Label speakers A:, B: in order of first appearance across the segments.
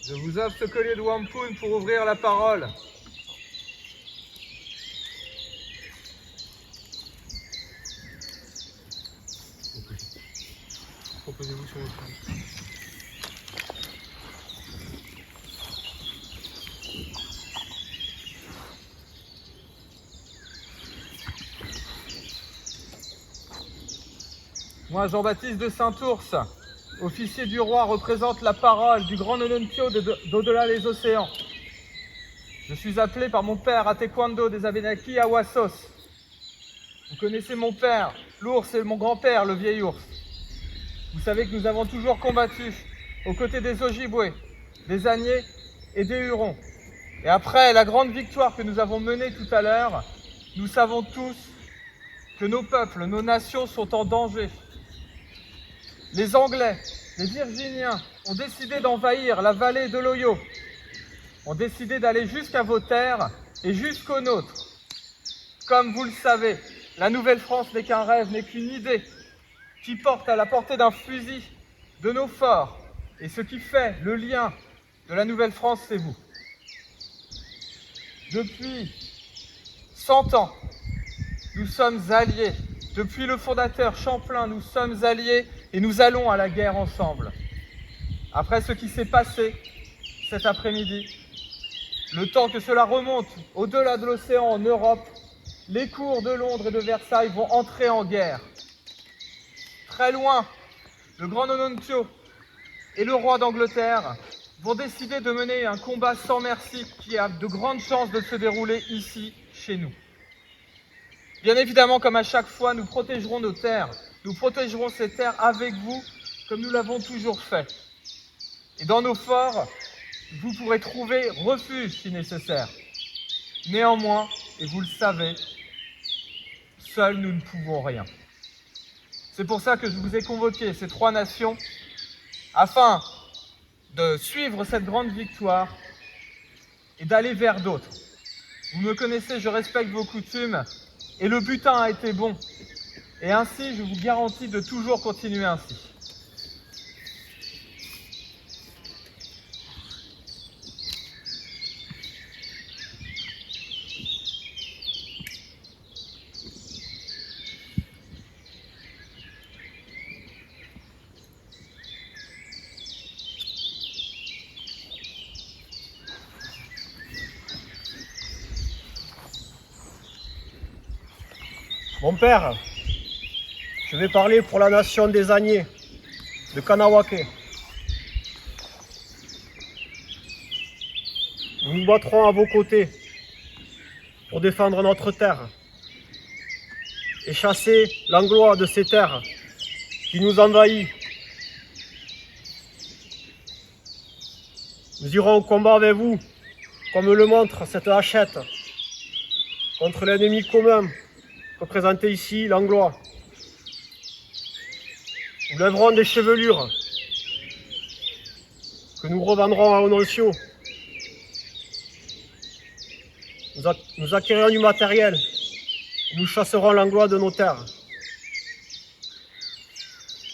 A: Je vous offre ce collier de wampum pour ouvrir la parole. Proposez-vous sur le sol. Moi, Jean-Baptiste de Saint-Ours, officier du roi, représente la parole du grand Onontio d'au-delà des océans. Je suis appelé par mon père Atequando des Abénaquis à Wassos. Vous connaissez mon père, l'ours, et mon grand-père, le vieil ours. Vous savez que nous avons toujours combattu aux côtés des Ojibwés, des Agnais et des Hurons. Et après la grande victoire que nous avons menée tout à l'heure, nous savons tous que nos peuples, nos nations sont en danger. Les Anglais, les Virginiens ont décidé d'envahir la vallée de l'Ohio, ont décidé d'aller jusqu'à vos terres et jusqu'aux nôtres. Comme vous le savez, la Nouvelle-France n'est qu'un rêve, n'est qu'une idée qui porte à la portée d'un fusil de nos forts. Et ce qui fait le lien de la Nouvelle-France, c'est vous. Depuis 100 ans, nous sommes alliés. Depuis le fondateur Champlain, nous sommes alliés et nous allons à la guerre ensemble. Après ce qui s'est passé cet après-midi, le temps que cela remonte au-delà de l'océan en Europe, les cours de Londres et de Versailles vont entrer en guerre. Très loin, le grand Onontio et le roi d'Angleterre vont décider de mener un combat sans merci qui a de grandes chances de se dérouler ici, chez nous. Bien évidemment, comme à chaque fois, nous protégerons nos terres. Nous protégerons ces terres avec vous, comme nous l'avons toujours fait. Et dans nos forts, vous pourrez trouver refuge si nécessaire. Néanmoins, et vous le savez, seuls nous ne pouvons rien. C'est pour ça que je vous ai convoqué ces trois nations, afin de suivre cette grande victoire et d'aller vers d'autres. Vous me connaissez, je respecte vos coutumes, et le butin a été bon. Et ainsi, je vous garantis de toujours continuer ainsi.
B: Mon père, je vais parler pour la nation des Agnais, de Kahnawake. Nous nous battrons à vos côtés pour défendre notre terre et chasser l'anglois de ces terres qui nous envahit. Nous irons au combat avec vous, comme le montre cette hachette, contre l'ennemi commun représenté ici, l'anglois. Nous lèverons des chevelures que nous revendrons à Onontio. Nous acquérirons du matériel. Nous chasserons l'anglois de nos terres.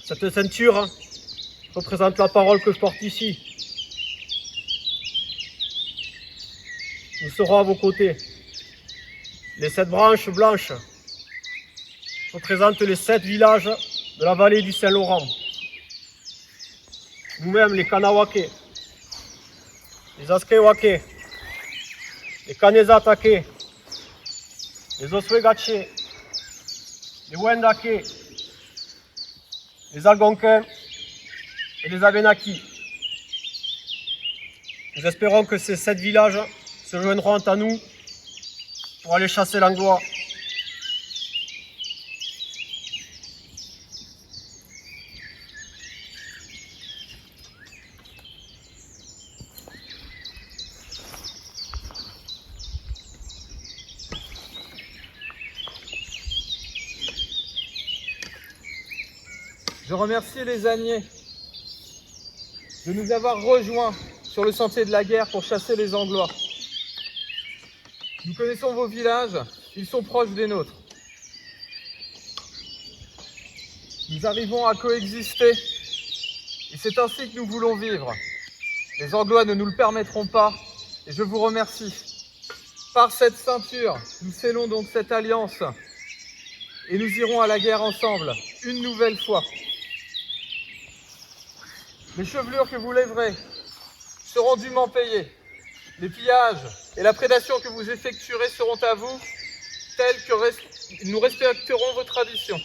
B: Cette ceinture représente la parole que je porte ici. Nous serons à vos côtés. Les 7 branches blanches représentent les 7 villages de la vallée du Saint-Laurent. Nous-mêmes, les Kahnawake, les Askewake, les Kanesatake, les Oswegatche, les Wendake, les Algonquins et les Abénaquis. Nous espérons que ces 7 villages se joindront à nous pour aller chasser l'anglois.
A: Je remercie les Agnais de nous avoir rejoints sur le sentier de la guerre pour chasser les Anglois. Nous connaissons vos villages, ils sont proches des nôtres. Nous arrivons à coexister et c'est ainsi que nous voulons vivre. Les Anglois ne nous le permettront pas et je vous remercie. Par cette ceinture, nous scellons donc cette alliance et nous irons à la guerre ensemble, une nouvelle fois. Les chevelures que vous lèverez seront dûment payées. Les pillages et la prédation que vous effectuerez seront à vous, tels que nous respecterons vos traditions.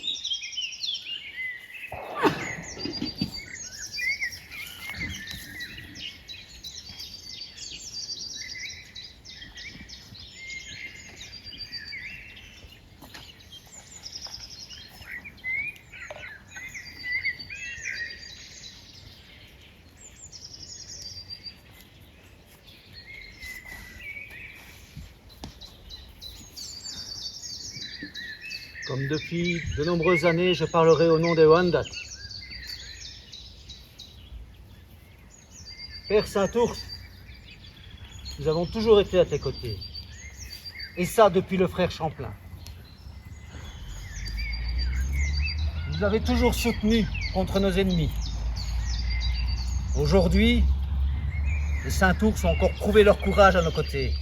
C: Comme depuis de nombreuses années, je parlerai au nom des Wendat. Père Saint-Ours, nous avons toujours été à tes côtés. Et ça depuis le frère Champlain. Vous avez toujours soutenu contre nos ennemis. Aujourd'hui, les Saint-Ours ont encore prouvé leur courage à nos côtés.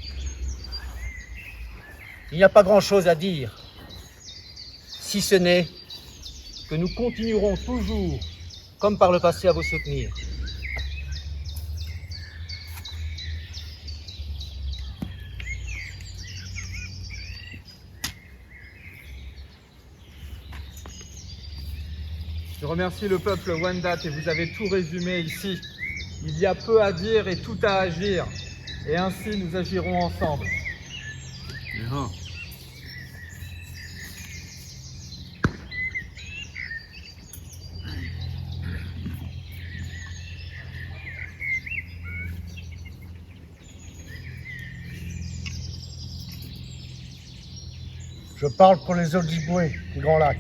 C: Il n'y a pas grand-chose à dire, si ce n'est que nous continuerons toujours, comme par le passé, à vous soutenir.
A: Je remercie le peuple Wendat et vous avez tout résumé ici. Il y a peu à dire et tout à agir. Et ainsi nous agirons ensemble.
B: Je parle pour les Ojibwés du Grand Lac.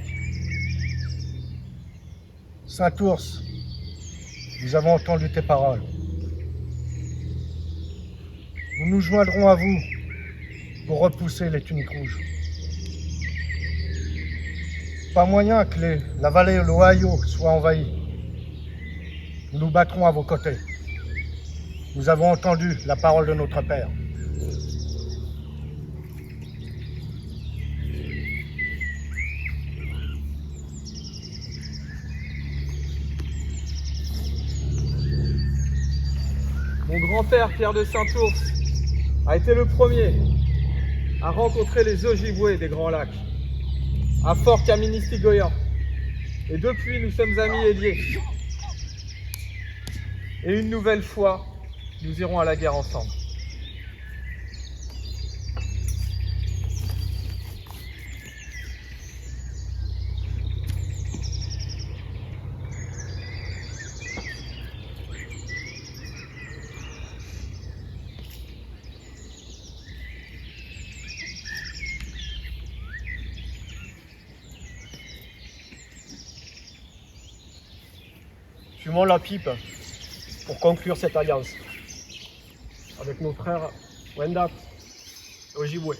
B: Saint-Ours, nous avons entendu tes paroles. Nous nous joindrons à vous pour repousser les tuniques rouges. Pas moyen que la vallée de l'Ohio soit envahie. Nous nous battrons à vos côtés. Nous avons entendu la parole de notre Père.
A: Mon grand-père Pierre de Saint-Ours a été le premier à rencontrer les Ojibwés des Grands Lacs, à Fort Kaministigoyan. Et depuis, nous sommes amis et liés. Et une nouvelle fois, nous irons à la guerre ensemble.
B: Fumons la pipe pour conclure cette alliance avec nos frères Wendat et Ojibwés.